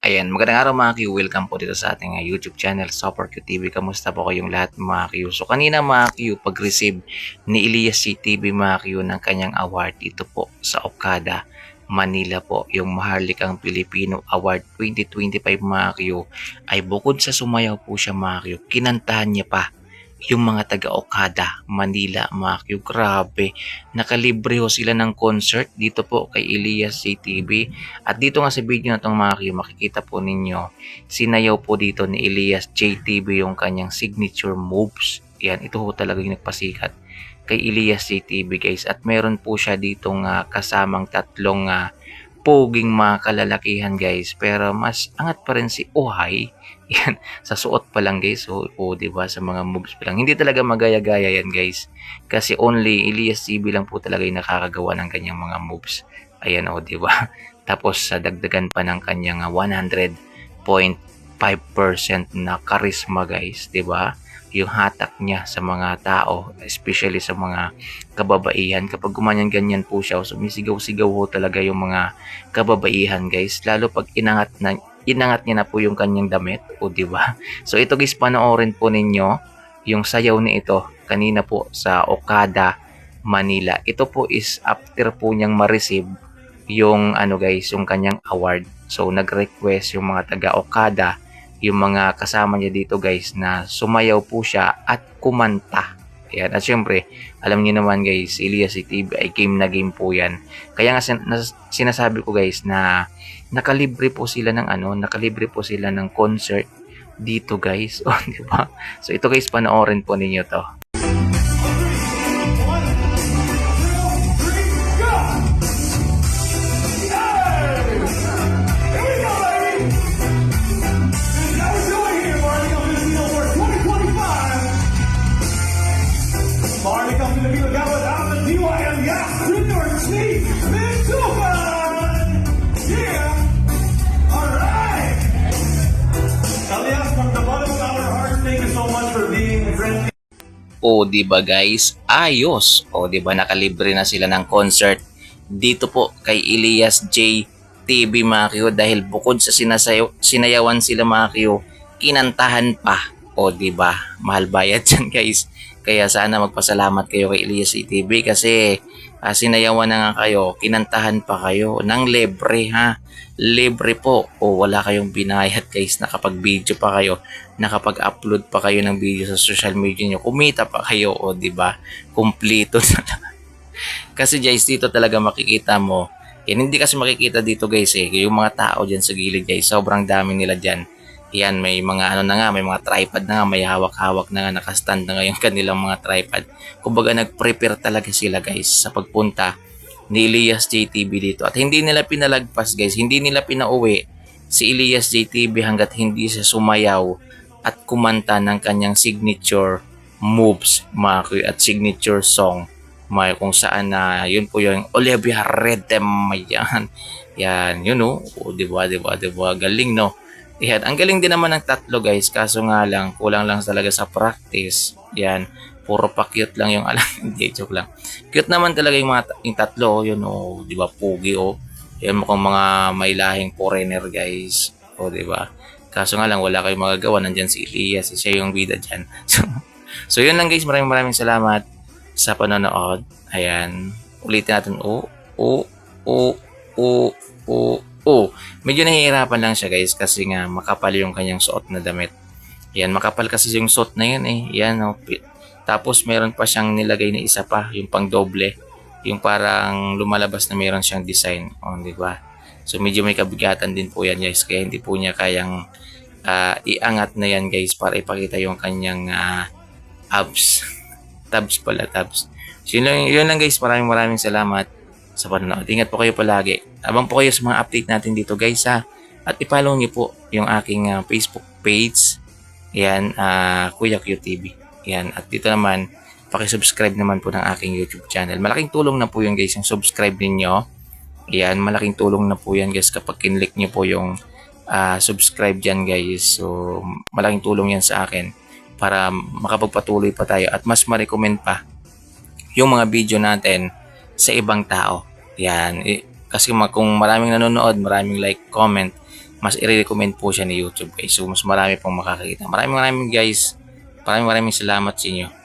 Ayan, magandang araw mga Q. Welcome po dito sa ating YouTube channel, Super Q TV. Kamusta po kayong lahat mga Q? So kanina mga Q, pag-receive ni Elias CTV mga Q ng kanyang award dito po sa Okada, Manila po. Yung Maharlikang Pilipino Award 2025 mga Q ay bukod sa sumayaw po siya mga Q, kinantahan niya pa yung mga taga Okada, Manila, mga Q. Grabe, nakalibre ho sila ng concert dito po kay Elias JTV. At dito nga sa video na itong mga Q, makikita po ninyo, sinayaw po dito ni Elias JTV yung kanyang signature moves. Yan, ito ho talaga yung nagpasikat kay Elias JTV guys. At meron po siya ditong kasamang tatlong poging mga kalalakihan guys, pero mas angat pa rin si Ohay. Yan, sa suot pa lang guys. O diba, sa mga moves pa lang. Hindi talaga magaya-gaya yan guys. Kasi only Elias CB lang po talaga yung nakakagawa ng kanyang mga moves. Ayan o, diba? Tapos sa dagdagan pa ng kanyang 100.5% na charisma guys, diba? Yung hatak niya sa mga tao, especially sa mga kababaihan. Kapag gumanyan-ganyan po siya, sumisigaw-sigaw ho talaga yung mga kababaihan guys. Lalo pag inangat niya na po yung kanyang damit, o di ba? So ito guys, panoorin po ninyo yung sayaw ni ito kanina po sa Okada, Manila. Ito po is after po niyang ma-receive yung ano guys, yung kanyang award. So nag-request yung mga taga Okada, yung mga kasama niya dito guys, na sumayaw po siya at kumanta. Ayan. At syempre, alam niyo naman guys, Elias TV ay game na game po yan. Kaya nga sinasabi ko guys na nakalibre po sila ng nakalibre po sila ng concert dito guys. O, di ba? So ito guys, panoorin po ninyo to. Maharlikang Pilipino Gawad Aman Diwa and Yak Junior Sneak Mintupan! Yeah! Alright! Alias, from the bottom of our hearts, thank you so much for being friendly. O di ba guys, ayos. O di ba, nakalibre na sila ng concert dito po kay Elias JTV mga Q, dahil bukod sa sinayawan sila mga Q, kinantahan pa. O di ba, mahal bayad yan guys. Kaya sana magpasalamat kayo kay Elias JTV kasi sinayawan na nga kayo, kinantahan pa kayo ng libre ha. Libre po, o wala kayong binayad guys, nakapag-video pa kayo, nakapag-upload pa kayo ng video sa social media nyo, kumita pa kayo, o di ba? Kumpleto na. Kasi guys, dito talaga makikita mo, yan, hindi kasi makikita dito guys yung mga tao dyan sa gilid guys, sobrang dami nila dyan. Yan, may mga may mga tripod na nga, may hawak-hawak na nga, nakastand na nga yung kanilang mga tripod. Kumbaga nag-prepare talaga sila guys sa pagpunta ni Elias JTV dito. At hindi nila pinalagpas guys, hindi nila pinauwi si Elias JTV hanggat hindi siya sumayaw at kumanta ng kanyang signature moves at signature song. Kung saan na yun po yung Olivia Redem, yan, yun o, diba, galing no. Yan, ang galing din naman ng tatlo guys, kaso nga lang, kulang lang talaga sa practice. Yan, puro pa cute lang yung hindi, joke lang. Cute naman talaga yung tatlo, yun o, di ba, pugi o. Yan, mukhang mga may lahing foreigner guys. O, di ba? Kaso nga lang, wala kayong magagawa, nandyan si Elias, siya yung bida dyan. So yun lang guys, maraming salamat sa panonood. Ayan, ulitin natin, medyo nahihirapan lang siya guys kasi nga makapal yung kanyang suot na damit. Yan, makapal kasi yung suot na yan Yan, tapos meron pa siyang nilagay na isa pa, yung pang doble, yung parang lumalabas na meron siyang design. Di ba? So medyo may kabigatan din po yan guys, kaya hindi po niya kayang iangat na yan guys para ipakita yung kanyang abs. tabs. So yun lang guys, maraming salamat sa panonood. Ingat po kayo palagi. Abang po kayo sa mga update natin dito guys ha. At i-follow niyo po yung aking Facebook page. Yan, Kuya QTV. Yan. At dito naman, paki-subscribe naman po ng aking YouTube channel. Malaking tulong na po yun guys, yung subscribe niyo. Yan, malaking tulong na po yan guys kapag kinlik niyo po yung subscribe dyan guys. So, malaking tulong yan sa akin para makapagpatuloy pa tayo at mas ma-recommend pa yung mga video natin sa ibang tao. Yan. Kasi kung maraming nanonood, maraming like, comment, mas i-recommend po siya ni YouTube guys. So mas marami pong makakita. Maraming guys. Maraming salamat sa inyo.